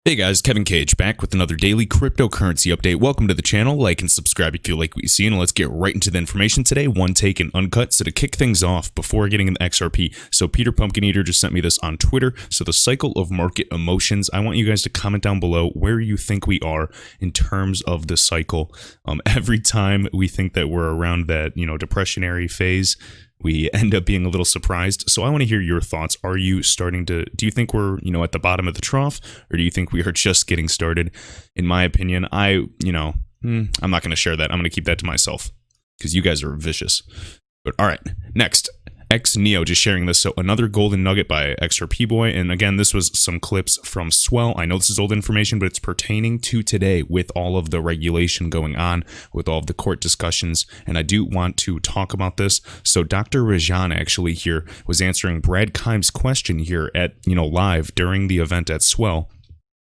Hey guys, Kevin Cage back with another daily cryptocurrency update. Welcome to the channel. Like and subscribe if you like what you see, and let's get right into the information today. One take and uncut. So to kick things off before getting into XRP, so Peter Pumpkin Eater just sent me this on Twitter. So the cycle of market emotions. I want you guys to comment down below where you think we are in terms of the cycle. Every time we think that we're around that depressionary phase, we end up being a little surprised. So I want to hear your thoughts. Are you starting to, do you think we're, at the bottom of the trough, or do you think we are just getting started? In my opinion, I'm not going to share that. I'm going to keep that to myself because you guys are vicious. But all right, next. Neo just sharing this. So another golden nugget by XRP boy. And again, this was some clips from Swell. I know this is old information, but it's pertaining to today with all of the regulation going on, with all of the court discussions. And I do want to talk about this. So Dr. Rajan actually here was answering Brad Kime's question here at, live during the event at Swell.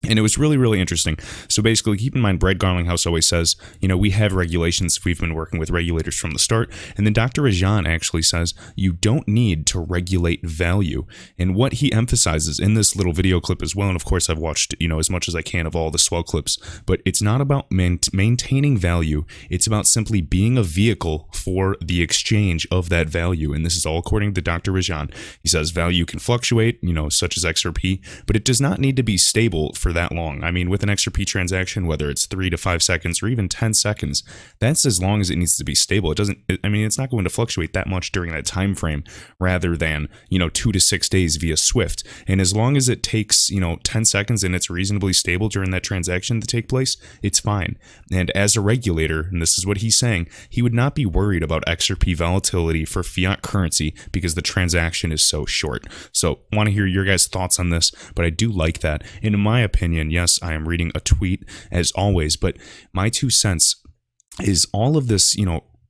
And it was really, really interesting. So basically, keep in mind, Brad Garlinghouse always says, we have regulations. We've been working with regulators from the start. And then Dr. Rajan actually says, you don't need to regulate value. And what he emphasizes in this little video clip as well, and of course, I've watched, as much as I can of all the Swell clips, but it's not about maintaining value. It's about simply being a vehicle for the exchange of that value. And this is all according to Dr. Rajan. He says value can fluctuate, such as XRP, but it does not need to be stable for that long. I mean, with an XRP transaction, whether it's 3 to 5 seconds or even 10 seconds, that's as long as it needs to be stable. It's not going to fluctuate that much during that time frame, rather than 2 to 6 days via Swift. And as long as it takes 10 seconds and it's reasonably stable during that transaction to take place, it's fine. And as a regulator, and this is what he's saying, he would not be worried about XRP volatility for fiat currency because the transaction is so short. So I want to hear your guys' thoughts on this, but I do like that. And in my opinion, yes, I am reading a tweet as always, but my 2 cents is all of this,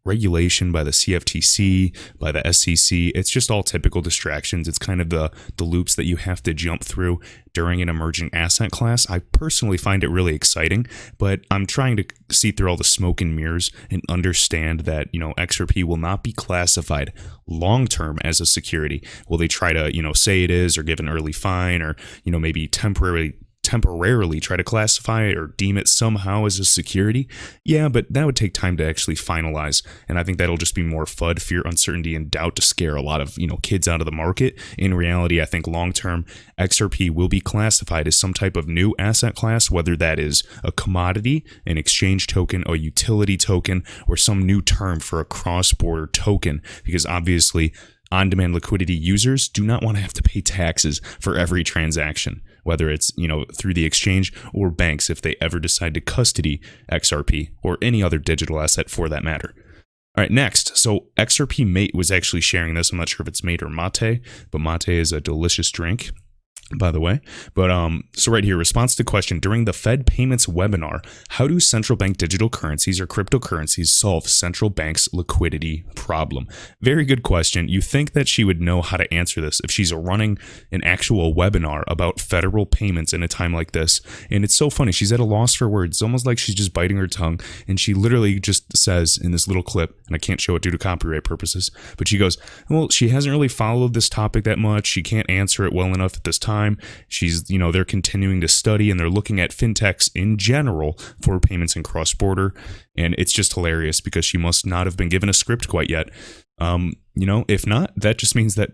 regulation by the CFTC, by the SEC. It's just all typical distractions. It's kind of the loops that you have to jump through during an emerging asset class. I personally find it really exciting, but I'm trying to see through all the smoke and mirrors and understand that, XRP will not be classified long-term as a security. Will they try to, say it is, or give an early fine, or, maybe temporarily try to classify it or deem it somehow as a security? Yeah, but that would take time to actually finalize. And I think that'll just be more FUD, fear, uncertainty, and doubt to scare a lot of, kids out of the market. In reality, I think long-term, XRP will be classified as some type of new asset class, whether that is a commodity, an exchange token, a utility token, or some new term for a cross-border token, because obviously on-demand liquidity users do not want to have to pay taxes for every transaction, whether it's, through the exchange or banks if they ever decide to custody XRP or any other digital asset for that matter. All right, next. So XRP Mate was actually sharing this. I'm not sure if it's Mate or Mate, but Mate is a delicious drink, by the way. But so right here, response to question: during the Fed payments webinar, how do central bank digital currencies or cryptocurrencies solve central bank's liquidity problem? Very good question. You think that she would know how to answer this if she's running an actual webinar about federal payments in a time like this. And it's so funny. She's at a loss for words. It's almost like she's just biting her tongue. And she literally just says in this little clip, and I can't show it due to copyright purposes, but she goes, well, she hasn't really followed this topic that much. She can't answer it well enough at this time. She's, they're continuing to study and they're looking at fintechs in general for payments and cross-border. And it's just hilarious because she must not have been given a script quite yet. If not, that just means that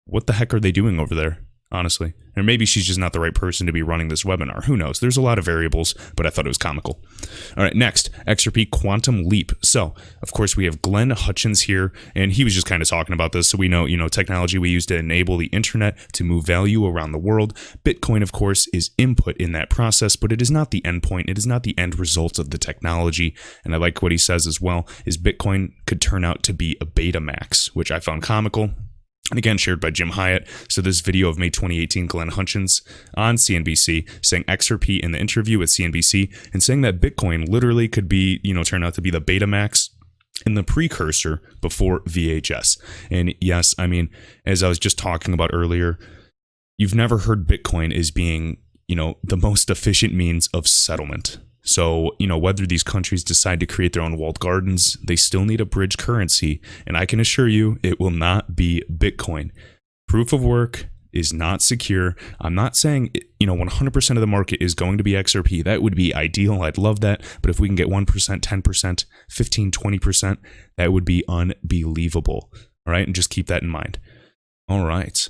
what the heck are they doing over there? Honestly. Or maybe she's just not the right person to be running this webinar. Who knows? There's a lot of variables, but I thought it was comical. All right, next, XRP Quantum Leap. So, of course, we have Glenn Hutchins here, and he was just kind of talking about this. So we know, technology we use to enable the internet to move value around the world. Bitcoin, of course, is input in that process, but it is not the end point. It is not the end result of the technology. And I like what he says as well, is Bitcoin could turn out to be a Betamax, which I found comical. And again, shared by Jim Hyatt. So this video of May 2018, Glenn Hutchins on CNBC saying XRP in the interview with CNBC and saying that Bitcoin literally could be, turn out to be the Betamax and the precursor before VHS. And yes, as I was just talking about earlier, you've never heard Bitcoin as being, the most efficient means of settlement. So, whether these countries decide to create their own walled gardens, they still need a bridge currency. And I can assure you, it will not be Bitcoin. Proof of work, is not secure. I'm not saying, 100% of the market is going to be XRP. That would be ideal. I'd love that. But if we can get 1%, 10%, 15, 20%, that would be unbelievable. All right. And just keep that in mind. All right.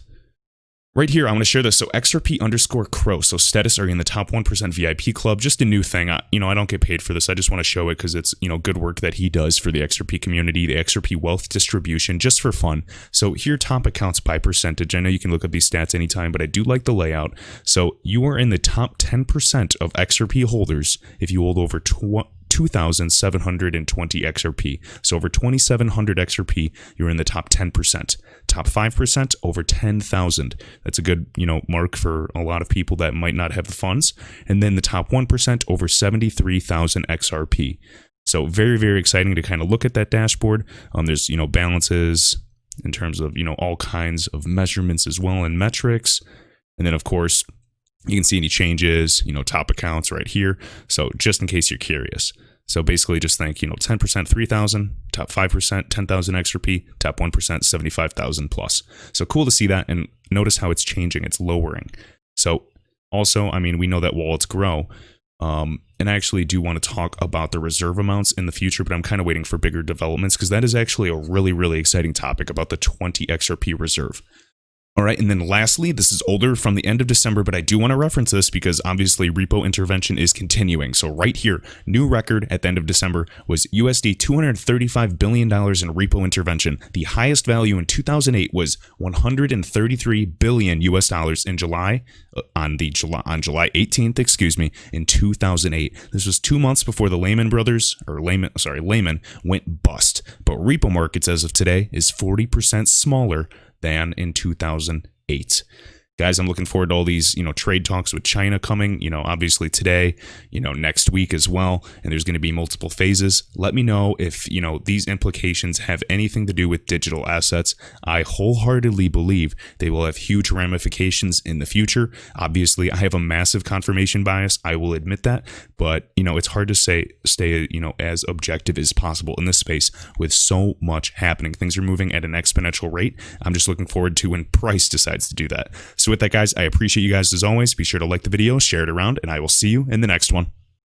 Right here, I'm going to share this. So XRP_Crow. So status are in the top 1% VIP club. Just a new thing. I don't get paid for this. I just want to show it because it's, good work that he does for the XRP community, the XRP wealth distribution, just for fun. So here, top accounts by percentage. I know you can look up these stats anytime, but I do like the layout. So you are in the top 10% of XRP holders if you hold over 2,720 XRP. So over 2,700 XRP, you're in the top 10%. Top 5%, over 10,000. That's a good, mark for a lot of people that might not have the funds. And then the top 1%, over 73,000 XRP. So very, very exciting to kind of look at that dashboard. There's, balances in terms of, all kinds of measurements as well and metrics. And then, of course, you can see any changes, top accounts right here. So just in case you're curious. So basically just think, 10%, 3,000, top 5%, 10,000 XRP, top 1%, 75,000 plus. So cool to see that. And notice how it's changing. It's lowering. So also, we know that wallets grow. And I actually do want to talk about the reserve amounts in the future, but I'm kind of waiting for bigger developments because that is actually a really, really exciting topic about the 20 XRP reserve. All right, and then lastly, this is older from the end of December, but I do want to reference this because obviously Repo Intervention is continuing. So right here, new record at the end of December was USD $235 billion in Repo Intervention. The highest value in 2008 was $133 billion in July, on July 18th, in 2008. This was 2 months before the Lehman went bust. But repo markets as of today is 40% smaller than in 2008. Guys, I'm looking forward to all these, trade talks with China coming, obviously today, next week as well. And there's going to be multiple phases. Let me know if, these implications have anything to do with digital assets. I wholeheartedly believe they will have huge ramifications in the future. Obviously, I have a massive confirmation bias. I will admit that. But, it's hard to stay, as objective as possible in this space with so much happening. Things are moving at an exponential rate. I'm just looking forward to when price decides to do that. So with that, guys, I appreciate you guys as always. Be sure to like the video, share it around, and I will see you in the next one.